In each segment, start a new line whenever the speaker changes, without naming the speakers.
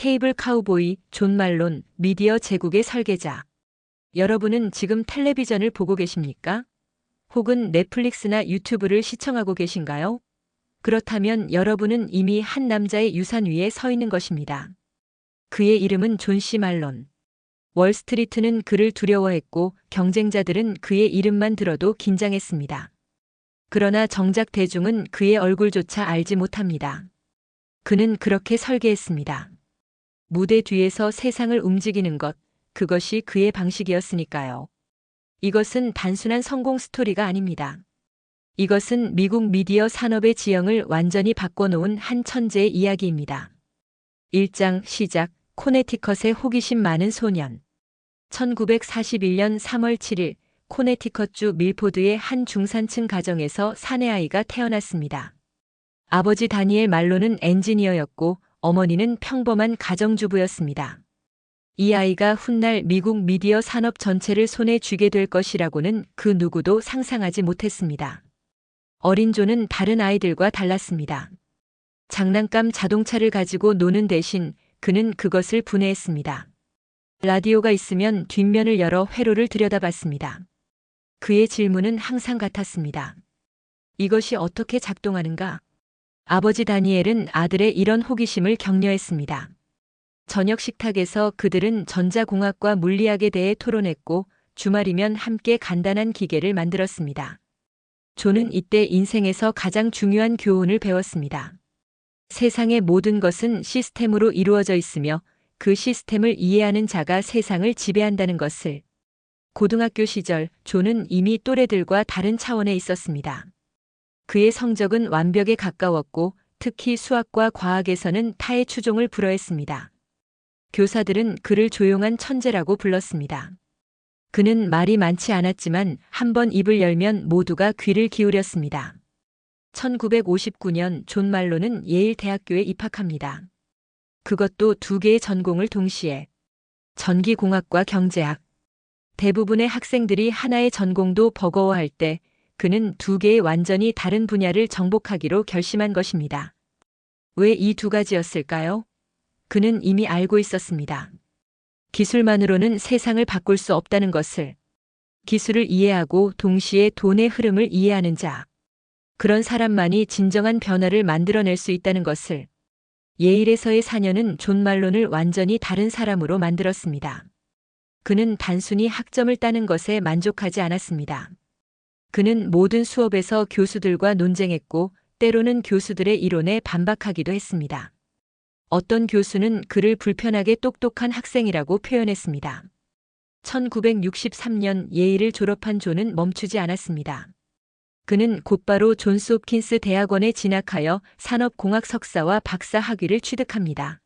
케이블 카우보이 존 말론 미디어 제국의 설계자. 여러분은 지금 텔레비전을 보고 계십니까? 혹은 넷플릭스나 유튜브를 시청하고 계신가요? 그렇다면 여러분은 이미 한 남자의 유산 위에 서 있는 것입니다. 그의 이름은 존 C. 말론. 월스트리트는 그를 두려워했고 경쟁자들은 그의 이름만 들어도 긴장했습니다. 그러나 정작 대중은 그의 얼굴조차 알지 못합니다. 그는 그렇게 설계했습니다. 무대 뒤에서 세상을 움직이는 것, 그것이 그의 방식이었으니까요. 이것은 단순한 성공 스토리가 아닙니다. 이것은 미국 미디어 산업의 지형을 완전히 바꿔놓은 한 천재의 이야기입니다. 1장 시작. 코네티컷의 호기심 많은 소년. 1941년 3월 7일 코네티컷주 밀포드의 한 중산층 가정에서 사내아이가 태어났습니다. 아버지 다니엘 말론은 엔지니어였고 어머니는 평범한 가정주부였습니다. 이 아이가 훗날 미국 미디어 산업 전체를 손에 쥐게 될 것이라고는 그 누구도 상상하지 못했습니다. 어린 존은 다른 아이들과 달랐습니다. 장난감 자동차를 가지고 노는 대신 그는 그것을 분해했습니다. 라디오가 있으면 뒷면을 열어 회로를 들여다봤습니다. 그의 질문은 항상 같았습니다. 이것이 어떻게 작동하는가? 아버지 다니엘은 아들의 이런 호기심을 격려했습니다. 저녁 식탁에서 그들은 전자공학과 물리학에 대해 토론했고 주말이면 함께 간단한 기계를 만들었습니다. 존은 이때 인생에서 가장 중요한 교훈을 배웠습니다. 세상의 모든 것은 시스템으로 이루어져 있으며 그 시스템을 이해하는 자가 세상을 지배한다는 것을. 고등학교 시절 존은 이미 또래들과 다른 차원에 있었습니다. 그의 성적은 완벽에 가까웠고 특히 수학과 과학에서는 타의 추종을 불허했습니다. 교사들은 그를 조용한 천재라고 불렀습니다. 그는 말이 많지 않았지만 한번 입을 열면 모두가 귀를 기울였습니다. 1959년 존 말론은 예일 대학교에 입학합니다. 그것도 두 개의 전공을 동시에. 전기공학과 경제학. 대부분의 학생들이 하나의 전공도 버거워할 때 그는 두 개의 완전히 다른 분야를 정복하기로 결심한 것입니다. 왜 이 두 가지였을까요? 그는 이미 알고 있었습니다. 기술만으로는 세상을 바꿀 수 없다는 것을. 기술을 이해하고 동시에 돈의 흐름을 이해하는 자. 그런 사람만이 진정한 변화를 만들어낼 수 있다는 것을. 예일에서의 4년은 존 말론을 완전히 다른 사람으로 만들었습니다. 그는 단순히 학점을 따는 것에 만족하지 않았습니다. 그는 모든 수업에서 교수들과 논쟁했고 때로는 교수들의 이론에 반박하기도 했습니다. 어떤 교수는 그를 불편하게 똑똑한 학생이라고 표현했습니다. 1963년 예일을 졸업한 존은 멈추지 않았습니다. 그는 곧바로 존스 홉킨스 대학원에 진학하여 산업공학 석사와 박사 학위를 취득합니다.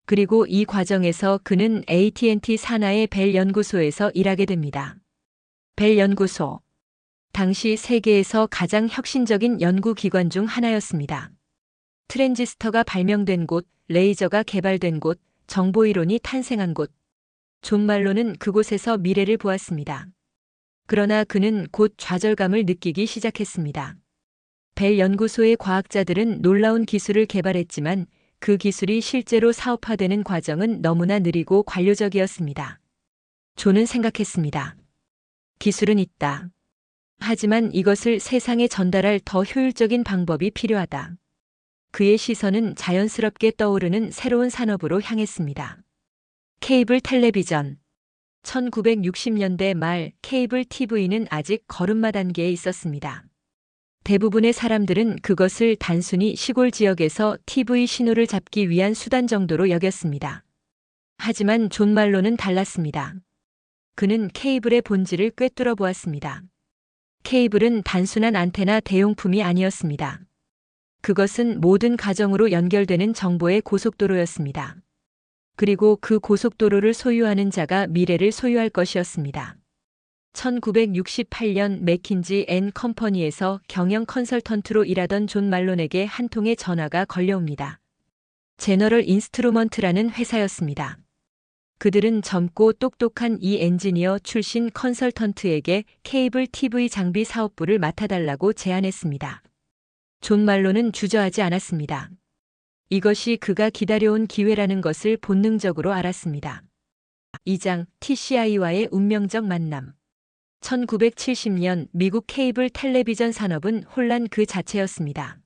그리고 이 과정에서 그는 AT&T 산하의 벨 연구소에서 일하게 됩니다. 벨 연구소. 당시 세계에서 가장 혁신적인 연구기관 중 하나였습니다. 트랜지스터가 발명된 곳, 레이저가 개발된 곳, 정보이론이 탄생한 곳. 존 말론은 그곳에서 미래를 보았습니다. 그러나 그는 곧 좌절감을 느끼기 시작했습니다. 벨 연구소의 과학자들은 놀라운 기술을 개발했지만 그 기술이 실제로 사업화되는 과정은 너무나 느리고 관료적이었습니다. 존은 생각했습니다. 기술은 있다. 하지만 이것을 세상에 전달할 더 효율적인 방법이 필요하다. 그의 시선은 자연스럽게 떠오르는 새로운 산업으로 향했습니다. 케이블 텔레비전. 1960년대 말 케이블 TV는 아직 걸음마 단계에 있었습니다. 대부분의 사람들은 그것을 단순히 시골 지역에서 TV 신호를 잡기 위한 수단 정도로 여겼습니다. 하지만 존 말론은 달랐습니다. 그는 케이블의 본질을 꿰뚫어 보았습니다. 케이블은 단순한 안테나 대용품이 아니었습니다. 그것은 모든 가정으로 연결되는 정보의 고속도로였습니다. 그리고 그 고속도로를 소유하는 자가 미래를 소유할 것이었습니다. 1968년 맥킨지 앤 컴퍼니에서 경영 컨설턴트로 일하던 존 말론에게 한 통의 전화가 걸려옵니다. 제너럴 인스트루먼트라는 회사였습니다. 그들은 젊고 똑똑한 이 엔지니어 출신 컨설턴트에게 케이블 TV 장비 사업부를 맡아달라고 제안했습니다. 존 말론은 주저하지 않았습니다. 이것이 그가 기다려온 기회라는 것을 본능적으로 알았습니다. 2장 TCI와의 운명적 만남. 1970년 미국 케이블 텔레비전 산업은 혼란 그 자체였습니다.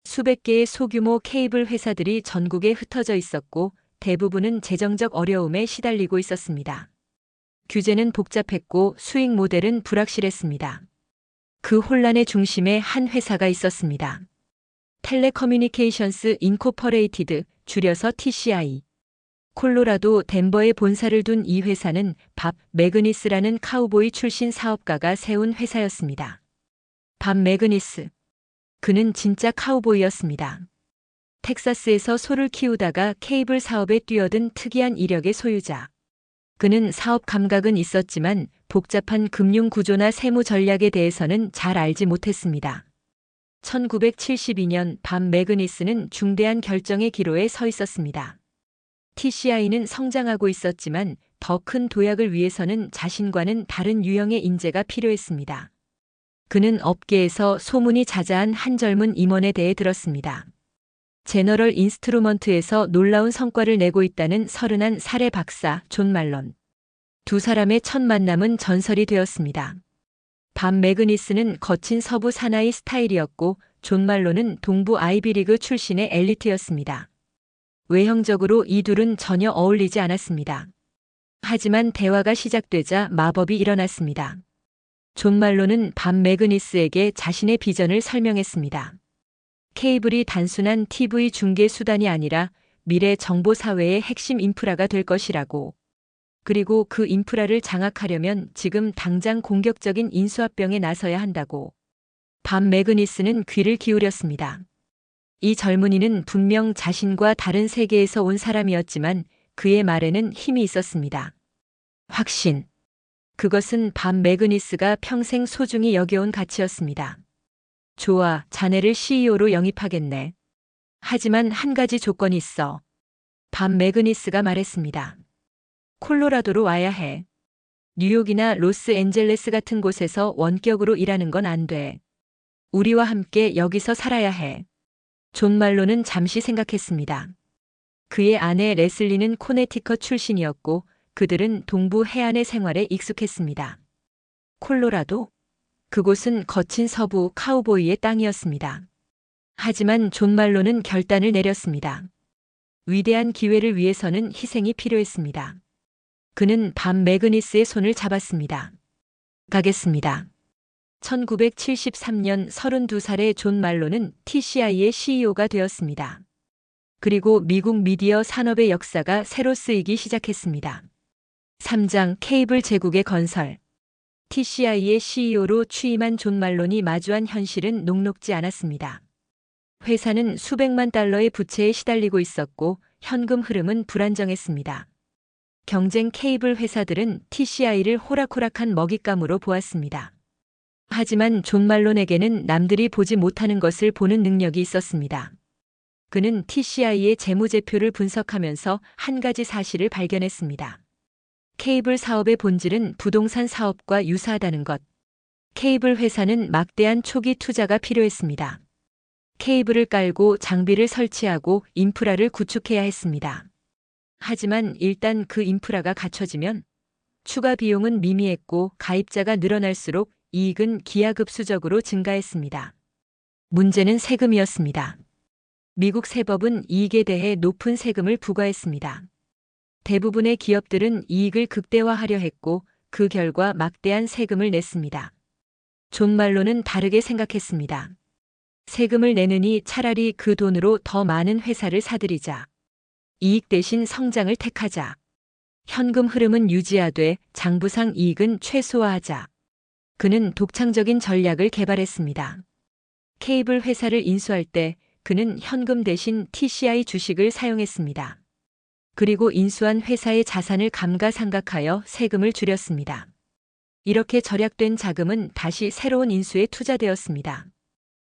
수백 개의 소규모 케이블 회사들이 전국에 흩어져 있었고 대부분은 재정적 어려움에 시달리고 있었습니다. 규제는 복잡했고 수익 모델은 불확실했습니다. 그 혼란의 중심에 한 회사가 있었습니다. 텔레커뮤니케이션스 인코퍼레이티드, 줄여서 TCI. 콜로라도 덴버에 본사를 둔 이 회사는 밥 매그니스라는 카우보이 출신 사업가가 세운 회사였습니다. 밥 매그니스. 그는 진짜 카우보이였습니다. 텍사스에서 소를 키우다가 케이블 사업에 뛰어든 특이한 이력의 소유자. 그는 사업 감각은 있었지만 복잡한 금융 구조나 세무 전략에 대해서는 잘 알지 못했습니다. 1972년 밥 매그니스는 중대한 결정의 기로에 서 있었습니다. TCI는 성장하고 있었지만 더 큰 도약을 위해서는 자신과는 다른 유형의 인재가 필요했습니다. 그는 업계에서 소문이 자자한 한 젊은 임원에 대해 들었습니다. 제너럴 인스트루먼트에서 놀라운 성과를 내고 있다는 31살의 박사 존 말론. 두 사람의 첫 만남은 전설이 되었습니다. 밥 매그니스는 거친 서부 사나이 스타일이었고 존 말론은 동부 아이비리그 출신의 엘리트였습니다. 외형적으로 이 둘은 전혀 어울리지 않았습니다. 하지만 대화가 시작되자 마법이 일어났습니다. 존 말론은 밥 매그니스에게 자신의 비전을 설명했습니다. 케이블이 단순한 TV 중계 수단이 아니라 미래 정보 사회의 핵심 인프라가 될 것이라고. 그리고 그 인프라를 장악하려면 지금 당장 공격적인 인수합병에 나서야 한다고. 밥 매그니스는 귀를 기울였습니다. 이 젊은이는 분명 자신과 다른 세계에서 온 사람이었지만 그의 말에는 힘이 있었습니다. 확신. 그것은 밥 매그니스가 평생 소중히 여겨온 가치였습니다. 좋아, 자네를 CEO로 영입하겠네. 하지만 한 가지 조건이 있어. 밥 매그니스가 말했습니다. 콜로라도로 와야 해. 뉴욕이나 로스앤젤레스 같은 곳에서 원격으로 일하는 건 안 돼. 우리와 함께 여기서 살아야 해. 존 말론은 잠시 생각했습니다. 그의 아내 레슬리는 코네티컷 출신이었고 그들은 동부 해안의 생활에 익숙했습니다. 콜로라도? 그곳은 거친 서부 카우보이의 땅이었습니다. 하지만 존 말론은 결단을 내렸습니다. 위대한 기회를 위해서는 희생이 필요했습니다. 그는 밥 매그니스의 손을 잡았습니다. 가겠습니다. 1973년 32살의 존 말론은 TCI의 CEO가 되었습니다. 그리고 미국 미디어 산업의 역사가 새로 쓰이기 시작했습니다. 3장 케이블 제국의 건설. TCI의 CEO로 취임한 존 말론이 마주한 현실은 녹록지 않았습니다. 회사는 수백만 달러의 부채에 시달리고 있었고 현금 흐름은 불안정했습니다. 경쟁 케이블 회사들은 TCI를 호락호락한 먹잇감으로 보았습니다. 하지만 존 말론에게는 남들이 보지 못하는 것을 보는 능력이 있었습니다. 그는 TCI의 재무제표를 분석하면서 한 가지 사실을 발견했습니다. 케이블 사업의 본질은 부동산 사업과 유사하다는 것. 케이블 회사는 막대한 초기 투자가 필요했습니다. 케이블을 깔고 장비를 설치하고 인프라를 구축해야 했습니다. 하지만 일단 그 인프라가 갖춰지면 추가 비용은 미미했고 가입자가 늘어날수록 이익은 기하급수적으로 증가했습니다. 문제는 세금이었습니다. 미국 세법은 이익에 대해 높은 세금을 부과했습니다. 대부분의 기업들은 이익을 극대화하려 했고 그 결과 막대한 세금을 냈습니다. 존 말론은 다르게 생각했습니다. 세금을 내느니 차라리 그 돈으로 더 많은 회사를 사들이자. 이익 대신 성장을 택하자. 현금 흐름은 유지하되 장부상 이익은 최소화하자. 그는 독창적인 전략을 개발했습니다. 케이블 회사를 인수할 때 그는 현금 대신 TCI 주식을 사용했습니다. 그리고 인수한 회사의 자산을 감가상각하여 세금을 줄였습니다. 이렇게 절약된 자금은 다시 새로운 인수에 투자되었습니다.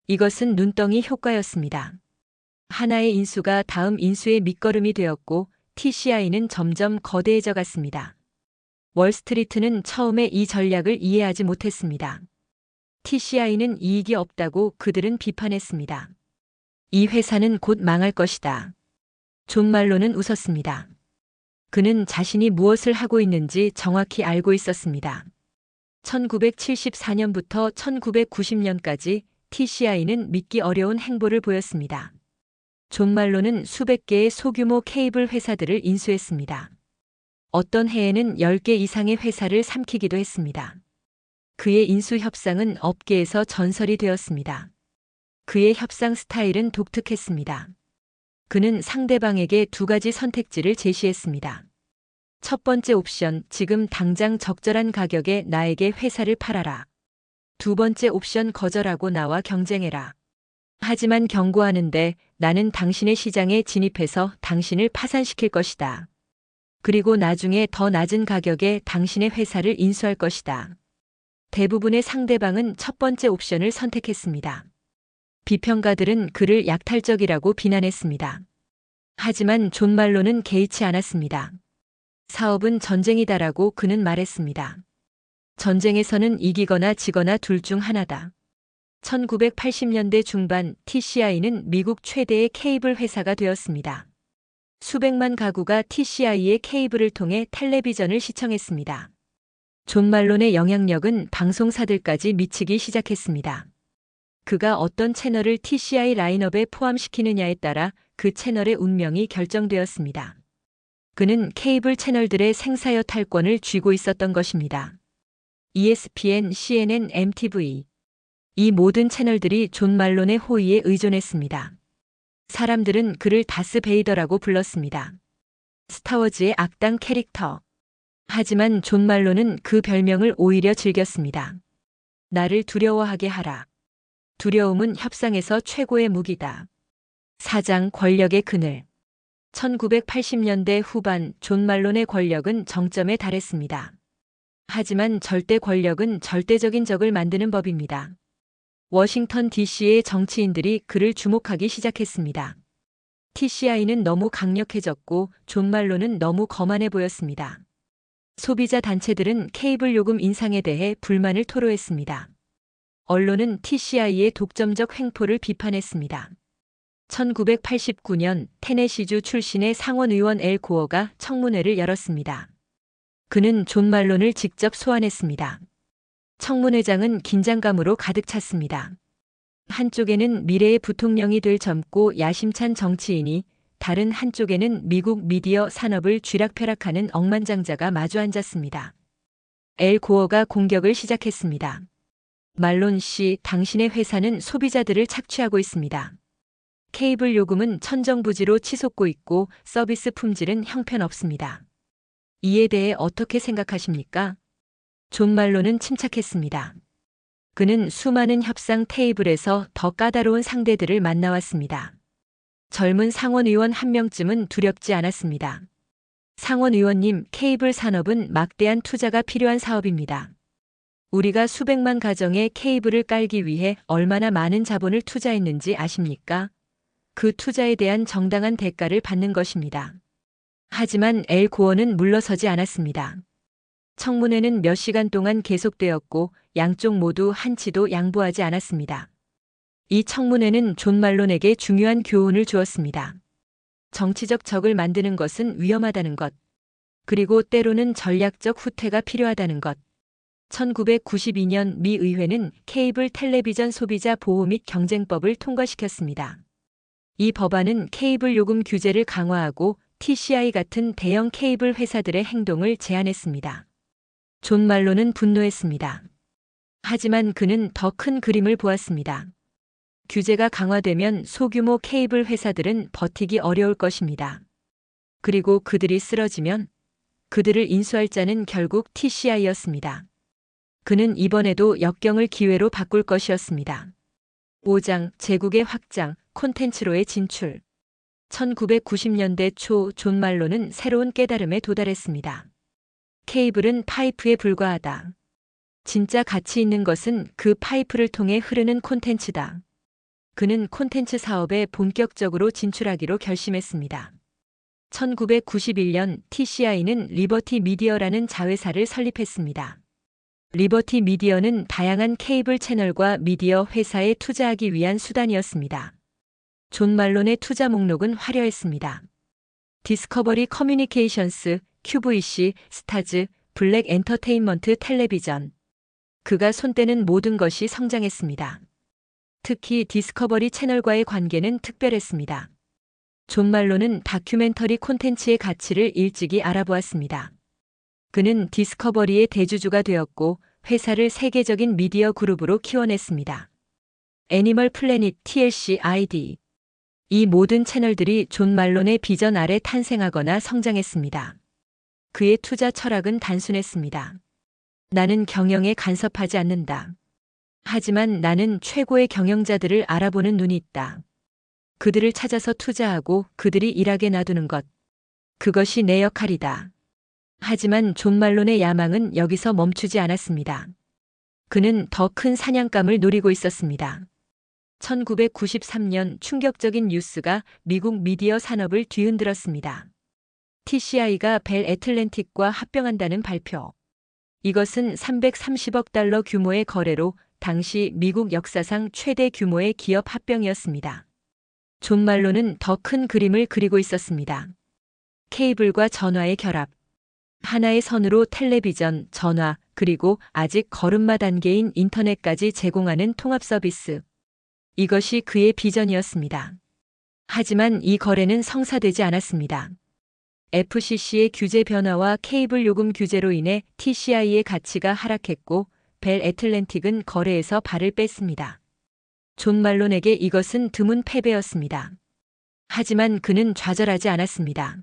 이것은 눈덩이 효과였습니다. 하나의 인수가 다음 인수의 밑거름이 되었고 TCI는 점점 거대해져 갔습니다. 월스트리트는 처음에 이 전략을 이해하지 못했습니다. TCI는 이익이 없다고 그들은 비판했습니다. 이 회사는 곧 망할 것이다. 존 말론은 웃었습니다. 그는 자신이 무엇을 하고 있는지 정확히 알고 있었습니다. 1974년부터 1990년까지 TCI는 믿기 어려운 행보를 보였습니다. 존 말론은 수백 개의 소규모 케이블 회사들을 인수했습니다. 어떤 해에는 10개 이상의 회사를 삼키기도 했습니다. 그의 인수 협상은 업계에서 전설이 되었습니다. 그의 협상 스타일은 독특했습니다. 그는 상대방에게 두 가지 선택지를 제시했습니다. 첫 번째 옵션, 지금 당장 적절한 가격에 나에게 회사를 팔아라. 두 번째 옵션, 거절하고 나와 경쟁해라. 하지만 경고하는데 나는 당신의 시장에 진입해서 당신을 파산시킬 것이다. 그리고 나중에 더 낮은 가격에 당신의 회사를 인수할 것이다. 대부분의 상대방은 첫 번째 옵션을 선택했습니다. 비평가들은 그를 약탈적이라고 비난했습니다. 하지만 존 말론은 개의치 않았습니다. 사업은 전쟁이다라고 그는 말했습니다. 전쟁에서는 이기거나 지거나 둘 중 하나다. 1980년대 중반 TCI는 미국 최대의 케이블 회사가 되었습니다. 수백만 가구가 TCI의 케이블을 통해 텔레비전을 시청했습니다. 존 말론의 영향력은 방송사들까지 미치기 시작했습니다. 그가 어떤 채널을 TCI 라인업에 포함시키느냐에 따라 그 채널의 운명이 결정되었습니다. 그는 케이블 채널들의 생사여 탈권을 쥐고 있었던 것입니다. ESPN, CNN, MTV. 이 모든 채널들이 존 말론의 호의에 의존했습니다. 사람들은 그를 다스 베이더라고 불렀습니다. 스타워즈의 악당 캐릭터. 하지만 존 말론은 그 별명을 오히려 즐겼습니다. 나를 두려워하게 하라. 두려움은 협상에서 최고의 무기다. 사장 권력의 그늘. 1980년대 후반 존 말론의 권력은 정점에 달했습니다. 하지만 절대 권력은 절대적인 적을 만드는 법입니다. 워싱턴 DC의 정치인들이 그를 주목하기 시작했습니다. TCI는 너무 강력해졌고 존 말론은 너무 거만해 보였습니다. 소비자 단체들은 케이블 요금 인상에 대해 불만을 토로했습니다. 언론은 TCI의 독점적 횡포를 비판했습니다. 1989년 테네시주 출신의 상원의원 엘 고어가 청문회를 열었습니다. 그는 존 말론을 직접 소환했습니다. 청문회장은 긴장감으로 가득 찼습니다. 한쪽에는 미래의 부통령이 될 젊고 야심찬 정치인이, 다른 한쪽에는 미국 미디어 산업을 쥐락펴락하는 억만장자가 마주 앉았습니다. 엘 고어가 공격을 시작했습니다. 말론 씨, 당신의 회사는 소비자들을 착취하고 있습니다. 케이블 요금은 천정부지로 치솟고 있고 서비스 품질은 형편없습니다. 이에 대해 어떻게 생각하십니까? 존 말론은 침착했습니다. 그는 수많은 협상 테이블에서 더 까다로운 상대들을 만나왔습니다. 젊은 상원의원 한 명쯤은 두렵지 않았습니다. 상원의원님, 케이블 산업은 막대한 투자가 필요한 사업입니다. 우리가 수백만 가정에 케이블을 깔기 위해 얼마나 많은 자본을 투자했는지 아십니까? 그 투자에 대한 정당한 대가를 받는 것입니다. 하지만 엘 고어는 물러서지 않았습니다. 청문회는 몇 시간 동안 계속되었고 양쪽 모두 한치도 양보하지 않았습니다. 이 청문회는 존 말론에게 중요한 교훈을 주었습니다. 정치적 적을 만드는 것은 위험하다는 것, 그리고 때로는 전략적 후퇴가 필요하다는 것. 1992년 미 의회는 케이블 텔레비전 소비자 보호 및 경쟁법을 통과시켰습니다. 이 법안은 케이블 요금 규제를 강화하고 TCI 같은 대형 케이블 회사들의 행동을 제한했습니다. 존 말론은 분노했습니다. 하지만 그는 더 큰 그림을 보았습니다. 규제가 강화되면 소규모 케이블 회사들은 버티기 어려울 것입니다. 그리고 그들이 쓰러지면 그들을 인수할 자는 결국 TCI였습니다. 그는 이번에도 역경을 기회로 바꿀 것이었습니다. 5장 제국의 확장, 콘텐츠로의 진출. 1990년대 초 존 말론은 새로운 깨달음에 도달했습니다. 케이블은 파이프에 불과하다. 진짜 가치 있는 것은 그 파이프를 통해 흐르는 콘텐츠다. 그는 콘텐츠 사업에 본격적으로 진출하기로 결심했습니다. 1991년 TCI는 리버티 미디어라는 자회사를 설립했습니다. 리버티 미디어는 다양한 케이블 채널과 미디어 회사에 투자하기 위한 수단이었습니다. 존 말론의 투자 목록은 화려했습니다. 디스커버리 커뮤니케이션스, QVC, 스타즈, 블랙 엔터테인먼트 텔레비전. 그가 손대는 모든 것이 성장했습니다. 특히 디스커버리 채널과의 관계는 특별했습니다. 존 말론은 다큐멘터리 콘텐츠의 가치를 일찍이 알아보았습니다. 그는 디스커버리의 대주주가 되었고 회사를 세계적인 미디어 그룹으로 키워냈습니다. 애니멀 플래닛, TLC, ID. 이 모든 채널들이 존 말론의 비전 아래 탄생하거나 성장했습니다. 그의 투자 철학은 단순했습니다. 나는 경영에 간섭하지 않는다. 하지만 나는 최고의 경영자들을 알아보는 눈이 있다. 그들을 찾아서 투자하고 그들이 일하게 놔두는 것. 그것이 내 역할이다. 하지만 존 말론의 야망은 여기서 멈추지 않았습니다. 그는 더 큰 사냥감을 노리고 있었습니다. 1993년 충격적인 뉴스가 미국 미디어 산업을 뒤흔들었습니다. TCI가 벨 애틀랜틱과 합병한다는 발표. 이것은 330억 달러 규모의 거래로 당시 미국 역사상 최대 규모의 기업 합병이었습니다. 존 말론은 더 큰 그림을 그리고 있었습니다. 케이블과 전화의 결합. 하나의 선으로 텔레비전, 전화, 그리고 아직 걸음마 단계인 인터넷까지 제공하는 통합 서비스. 이것이 그의 비전이었습니다. 하지만 이 거래는 성사되지 않았습니다. FCC의 규제 변화와 케이블 요금 규제로 인해 TCI의 가치가 하락했고 벨 애틀랜틱은 거래에서 발을 뺐습니다. 존 말론에게 이것은 드문 패배였습니다. 하지만 그는 좌절하지 않았습니다.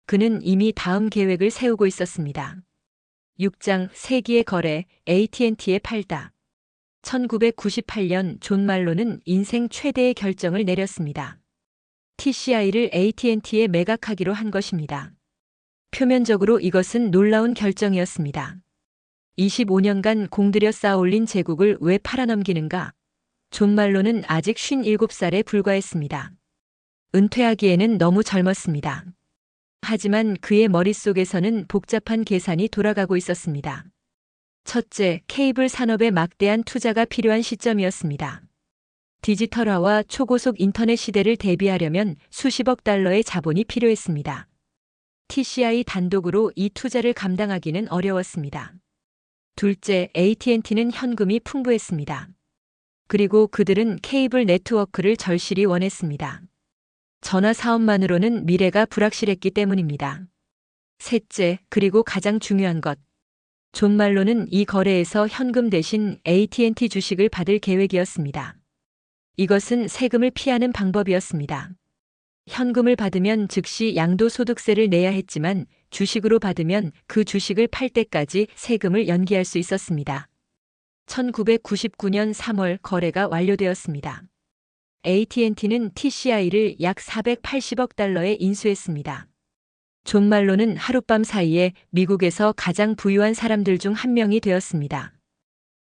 그는 이미 다음 계획을 세우고 있었습니다. 6장 세기의 거래, AT&T에 팔다. 1998년 존 말론은 인생 최대의 결정을 내렸습니다. TCI를 AT&T에 매각하기로 한 것입니다. 표면적으로 이것은 놀라운 결정이었습니다. 25년간 공들여 쌓아올린 제국을 왜 팔아넘기는가? 존 말론은 아직 57살에 불과했습니다. 은퇴하기에는 너무 젊었습니다. 하지만 그의 머릿속에서는 복잡한 계산이 돌아가고 있었습니다. 첫째, 케이블 산업에 막대한 투자가 필요한 시점이었습니다. 디지털화와 초고속 인터넷 시대를 대비하려면 수십억 달러의 자본이 필요했습니다. TCI 단독으로 이 투자를 감당하기는 어려웠습니다. 둘째, AT&T는 현금이 풍부했습니다. 그리고 그들은 케이블 네트워크를 절실히 원했습니다. 전화 사업만으로는 미래가 불확실했기 때문입니다. 셋째, 그리고 가장 중요한 것. 존 말론은 이 거래에서 현금 대신 AT&T 주식을 받을 계획이었습니다. 이것은 세금을 피하는 방법이었습니다. 현금을 받으면 즉시 양도소득세를 내야 했지만 주식으로 받으면 그 주식을 팔 때까지 세금을 연기할 수 있었습니다. 1999년 3월 거래가 완료되었습니다. AT&T는 TCI를 약 480억 달러에 인수했습니다. 존 말론은 하룻밤 사이에 미국에서 가장 부유한 사람들 중 한 명이 되었습니다.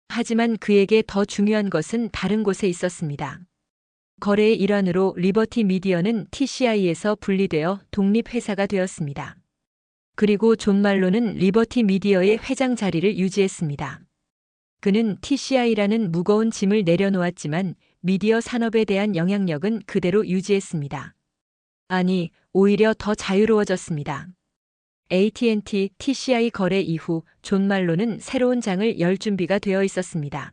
하지만 그에게 더 중요한 것은 다른 곳에 있었습니다. 거래의 일환으로 리버티 미디어는 TCI에서 분리되어 독립회사가 되었습니다. 그리고 존 말론은 리버티 미디어의 회장 자리를 유지했습니다. 그는 TCI라는 무거운 짐을 내려놓았지만 미디어 산업에 대한 영향력은 그대로 유지했습니다. 아니, 오히려 더 자유로워졌습니다. AT&T, TCI 거래 이후 존 말론은 새로운 장을 열 준비가 되어 있었습니다.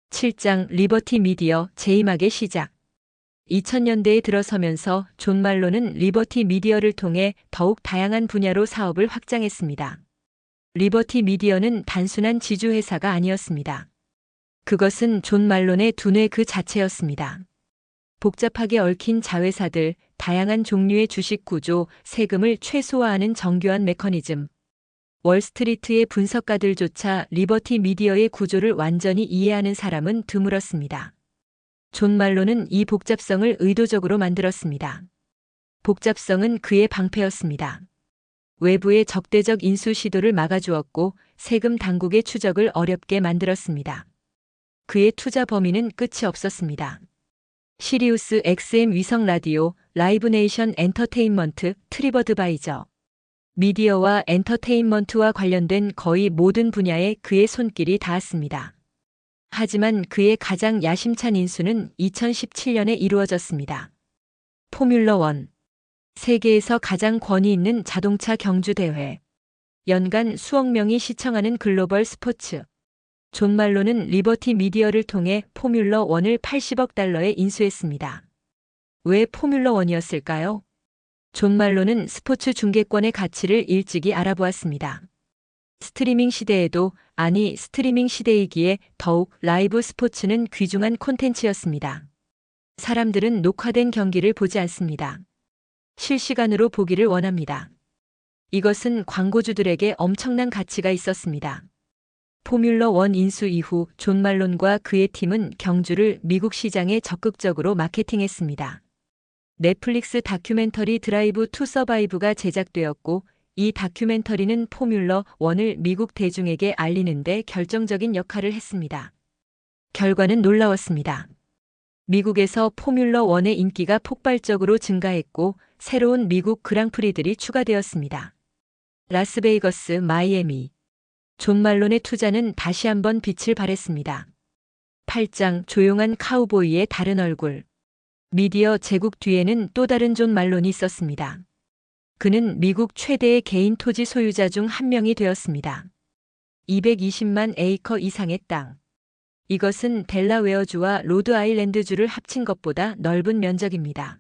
7장 리버티 미디어 재임하기 시작. 2000년대에 들어서면서 존 말론은 리버티 미디어를 통해 더욱 다양한 분야로 사업을 확장했습니다. 리버티 미디어는 단순한 지주회사가 아니었습니다. 그것은 존 말론의 두뇌 그 자체였습니다. 복잡하게 얽힌 자회사들, 다양한 종류의 주식 구조, 세금을 최소화하는 정교한 메커니즘. 월스트리트의 분석가들조차 리버티 미디어의 구조를 완전히 이해하는 사람은 드물었습니다. 존 말론은 이 복잡성을 의도적으로 만들었습니다. 복잡성은 그의 방패였습니다. 외부의 적대적 인수 시도를 막아주었고 세금 당국의 추적을 어렵게 만들었습니다. 그의 투자 범위는 끝이 없었습니다. 시리우스 XM 위성 라디오, 라이브 네이션 엔터테인먼트, 트립어드바이저. 미디어와 엔터테인먼트와 관련된 거의 모든 분야에 그의 손길이 닿았습니다. 하지만 그의 가장 야심찬 인수는 2017년에 이루어졌습니다. 포뮬러 1. 세계에서 가장 권위 있는 자동차 경주 대회. 연간 수억 명이 시청하는 글로벌 스포츠. 존 말론은 리버티 미디어를 통해 포뮬러 1을 80억 달러에 인수했습니다. 왜 포뮬러 1이었을까요? 존 말론은 스포츠 중계권의 가치를 일찍이 알아보았습니다. 스트리밍 시대이기에 더욱 라이브 스포츠는 귀중한 콘텐츠였습니다. 사람들은 녹화된 경기를 보지 않습니다. 실시간으로 보기를 원합니다. 이것은 광고주들에게 엄청난 가치가 있었습니다. 포뮬러 1 인수 이후 존 말론과 그의 팀은 경주를 미국 시장에 적극적으로 마케팅했습니다. 넷플릭스 다큐멘터리 드라이브 투 서바이브가 제작되었고, 이 다큐멘터리는 포뮬러 1을 미국 대중에게 알리는 데 결정적인 역할을 했습니다. 결과는 놀라웠습니다. 미국에서 포뮬러 1의 인기가 폭발적으로 증가했고, 새로운 미국 그랑프리들이 추가되었습니다. 라스베이거스, 마이애미. 존 말론의 투자는 다시 한번 빛을 발했습니다. 8장 조용한 카우보이의 다른 얼굴. 미디어 제국 뒤에는 또 다른 존 말론이 있었습니다. 그는 미국 최대의 개인 토지 소유자 중 한 명이 되었습니다. 220만 에이커 이상의 땅. 이것은 델라웨어주와 로드아일랜드주를 합친 것보다 넓은 면적입니다.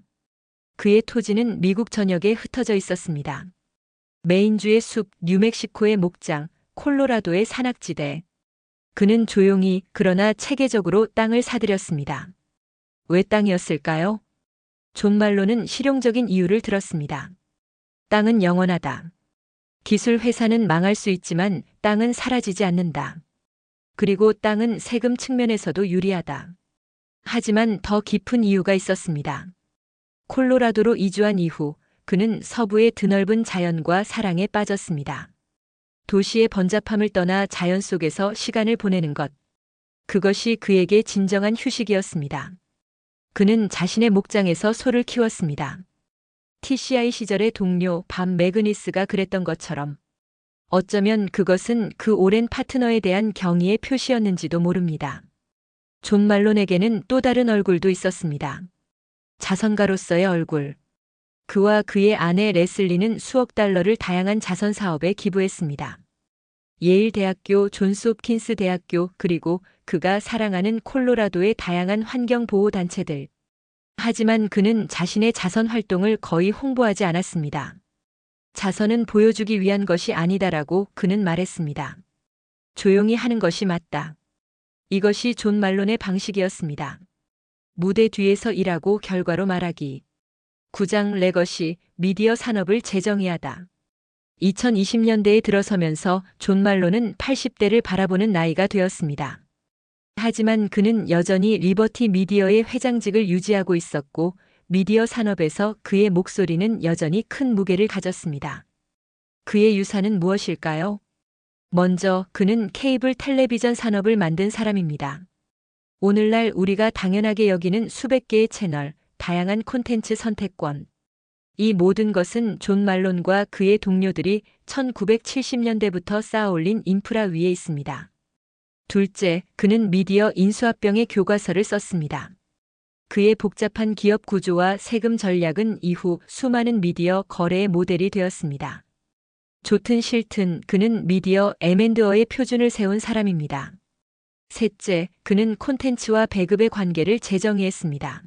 그의 토지는 미국 전역에 흩어져 있었습니다. 메인주의 숲, 뉴멕시코의 목장, 콜로라도의 산악지대. 그는 조용히 그러나 체계적으로 땅을 사들였습니다. 왜 땅이었을까요? 존 말론은 실용적인 이유를 들었습니다. 땅은 영원하다. 기술 회사는 망할 수 있지만 땅은 사라지지 않는다. 그리고 땅은 세금 측면에서도 유리하다. 하지만 더 깊은 이유가 있었습니다. 콜로라도로 이주한 이후 그는 서부의 드넓은 자연과 사랑에 빠졌습니다. 도시의 번잡함을 떠나 자연 속에서 시간을 보내는 것. 그것이 그에게 진정한 휴식이었습니다. 그는 자신의 목장에서 소를 키웠습니다. TCI 시절의 동료 밤 매그니스가 그랬던 것처럼 어쩌면 그것은 그 오랜 파트너에 대한 경의의 표시였는지도 모릅니다. 존 말론에게는 또 다른 얼굴도 있었습니다. 자선가로서의 얼굴. 그와 그의 아내 레슬리는 수억 달러를 다양한 자선 사업에 기부했습니다. 예일 대학교, 존스 홉킨스 대학교, 그리고 그가 사랑하는 콜로라도의 다양한 환경 보호 단체들. 하지만 그는 자신의 자선 활동을 거의 홍보하지 않았습니다. 자선은 보여주기 위한 것이 아니다라고 그는 말했습니다. 조용히 하는 것이 맞다. 이것이 존 말론의 방식이었습니다. 무대 뒤에서 일하고 결과로 말하기. 9장 레거시, 미디어 산업을 재정의하다. 2020년대에 들어서면서 존 말론은 80대를 바라보는 나이가 되었습니다. 하지만 그는 여전히 리버티 미디어의 회장직을 유지하고 있었고, 미디어 산업에서 그의 목소리는 여전히 큰 무게를 가졌습니다. 그의 유산은 무엇일까요? 먼저 그는 케이블 텔레비전 산업을 만든 사람입니다. 오늘날 우리가 당연하게 여기는 수백 개의 채널, 다양한 콘텐츠 선택권. 이 모든 것은 존 말론과 그의 동료들이 1970년대부터 쌓아올린 인프라 위에 있습니다. 둘째, 그는 미디어 인수합병의 교과서를 썼습니다. 그의 복잡한 기업 구조와 세금 전략은 이후 수많은 미디어 거래의 모델이 되었습니다. 좋든 싫든 그는 미디어 M&A의 표준을 세운 사람입니다. 셋째, 그는 콘텐츠와 배급의 관계를 재정의했습니다.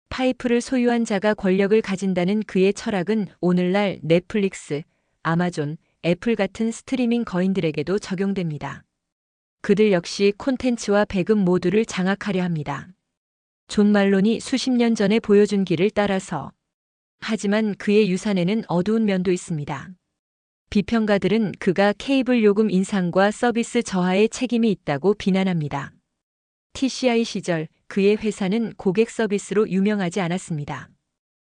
파이프를 소유한 자가 권력을 가진다는 그의 철학은 오늘날 넷플릭스, 아마존, 애플 같은 스트리밍 거인들에게도 적용됩니다. 그들 역시 콘텐츠와 배급 모두를 장악하려 합니다. 존 말론이 수십 년 전에 보여준 길을 따라서. 하지만 그의 유산에는 어두운 면도 있습니다. 비평가들은 그가 케이블 요금 인상과 서비스 저하에 책임이 있다고 비난합니다. TCI 시절 그의 회사는 고객 서비스로 유명하지 않았습니다.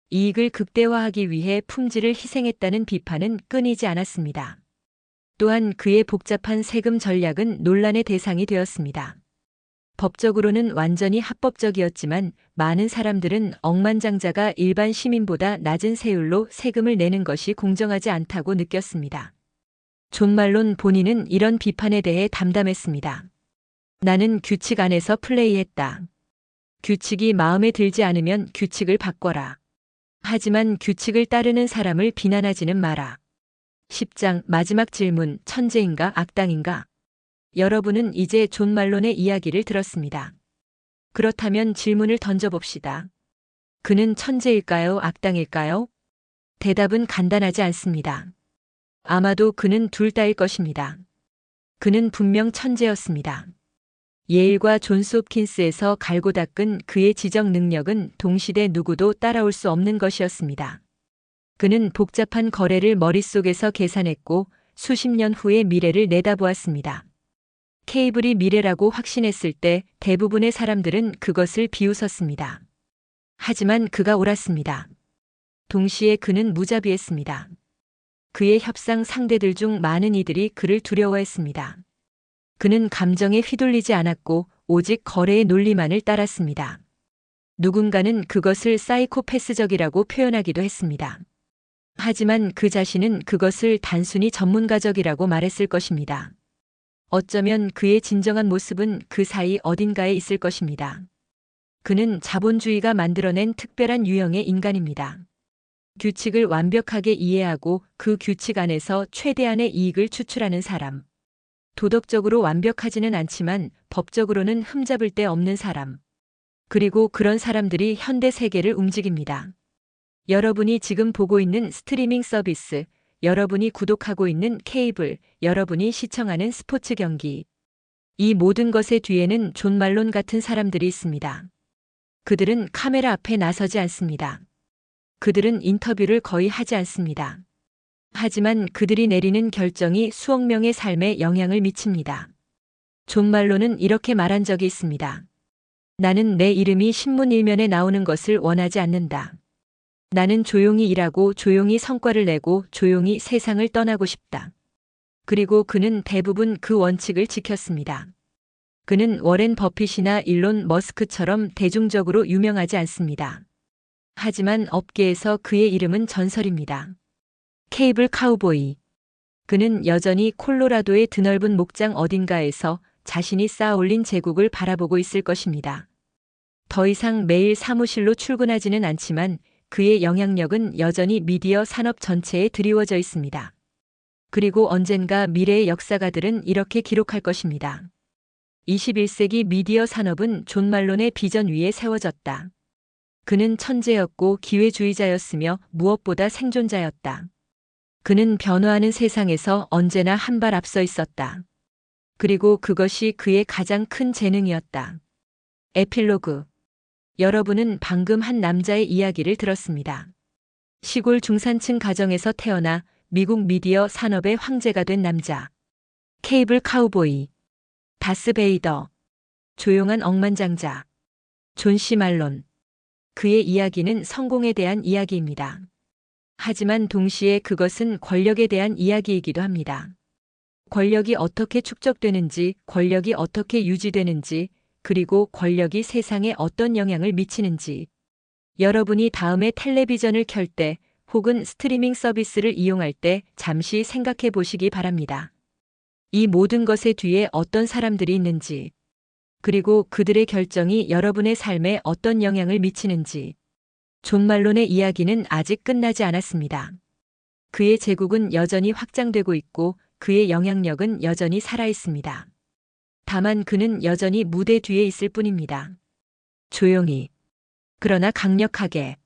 이익을 극대화하기 위해 품질을 희생했다는 비판은 끊이지 않았습니다. 또한 그의 복잡한 세금 전략은 논란의 대상이 되었습니다. 법적으로는 완전히 합법적이었지만 많은 사람들은 억만장자가 일반 시민보다 낮은 세율로 세금을 내는 것이 공정하지 않다고 느꼈습니다. 존 말론 본인은 이런 비판에 대해 담담했습니다. 나는 규칙 안에서 플레이했다. 규칙이 마음에 들지 않으면 규칙을 바꿔라. 하지만 규칙을 따르는 사람을 비난하지는 마라. 10장 마지막 질문, 천재인가 악당인가? 여러분은 이제 존 말론의 이야기를 들었습니다. 그렇다면 질문을 던져봅시다. 그는 천재일까요? 악당일까요? 대답은 간단하지 않습니다. 아마도 그는 둘 다일 것입니다. 그는 분명 천재였습니다. 예일과 존스 홉킨스에서 갈고 닦은 그의 지적 능력은 동시대 누구도 따라올 수 없는 것이었습니다. 그는 복잡한 거래를 머릿속에서 계산했고 수십 년 후의 미래를 내다보았습니다. 케이블이 미래라고 확신했을 때 대부분의 사람들은 그것을 비웃었습니다. 하지만 그가 옳았습니다. 동시에 그는 무자비했습니다. 그의 협상 상대들 중 많은 이들이 그를 두려워했습니다. 그는 감정에 휘둘리지 않았고 오직 거래의 논리만을 따랐습니다. 누군가는 그것을 사이코패스적이라고 표현하기도 했습니다. 하지만 그 자신은 그것을 단순히 전문가적이라고 말했을 것입니다. 어쩌면 그의 진정한 모습은 그 사이 어딘가에 있을 것입니다. 그는 자본주의가 만들어낸 특별한 유형의 인간입니다. 규칙을 완벽하게 이해하고 그 규칙 안에서 최대한의 이익을 추출하는 사람. 도덕적으로 완벽하지는 않지만 법적으로는 흠잡을 데 없는 사람. 그리고 그런 사람들이 현대 세계를 움직입니다. 여러분이 지금 보고 있는 스트리밍 서비스, 여러분이 구독하고 있는 케이블, 여러분이 시청하는 스포츠 경기. 이 모든 것의 뒤에는 존 말론 같은 사람들이 있습니다. 그들은 카메라 앞에 나서지 않습니다. 그들은 인터뷰를 거의 하지 않습니다. 하지만 그들이 내리는 결정이 수억 명의 삶에 영향을 미칩니다. 존 말론은 이렇게 말한 적이 있습니다. 나는 내 이름이 신문 일면에 나오는 것을 원하지 않는다. 나는 조용히 일하고 조용히 성과를 내고 조용히 세상을 떠나고 싶다. 그리고 그는 대부분 그 원칙을 지켰습니다. 그는 워렌 버핏이나 일론 머스크처럼 대중적으로 유명하지 않습니다. 하지만 업계에서 그의 이름은 전설입니다. 케이블 카우보이. 그는 여전히 콜로라도의 드넓은 목장 어딘가에서 자신이 쌓아올린 제국을 바라보고 있을 것입니다. 더 이상 매일 사무실로 출근하지는 않지만 그의 영향력은 여전히 미디어 산업 전체에 드리워져 있습니다. 그리고 언젠가 미래의 역사가들은 이렇게 기록할 것입니다. 21세기 미디어 산업은 존 말론의 비전 위에 세워졌다. 그는 천재였고 기회주의자였으며 무엇보다 생존자였다. 그는 변화하는 세상에서 언제나 한 발 앞서 있었다. 그리고 그것이 그의 가장 큰 재능이었다. 에필로그. 여러분은 방금 한 남자의 이야기를 들었습니다. 시골 중산층 가정에서 태어나 미국 미디어 산업의 황제가 된 남자. 케이블 카우보이. 다스 베이더. 조용한 억만장자. 존 씨 말론. 그의 이야기는 성공에 대한 이야기입니다. 하지만 동시에 그것은 권력에 대한 이야기이기도 합니다. 권력이 어떻게 축적되는지, 권력이 어떻게 유지되는지, 그리고 권력이 세상에 어떤 영향을 미치는지. 여러분이 다음에 텔레비전을 켤 때 혹은 스트리밍 서비스를 이용할 때 잠시 생각해 보시기 바랍니다. 이 모든 것의 뒤에 어떤 사람들이 있는지, 그리고 그들의 결정이 여러분의 삶에 어떤 영향을 미치는지. 존 말론의 이야기는 아직 끝나지 않았습니다. 그의 제국은 여전히 확장되고 있고 그의 영향력은 여전히 살아있습니다. 다만 그는 여전히 무대 뒤에 있을 뿐입니다. 조용히, 그러나 강력하게.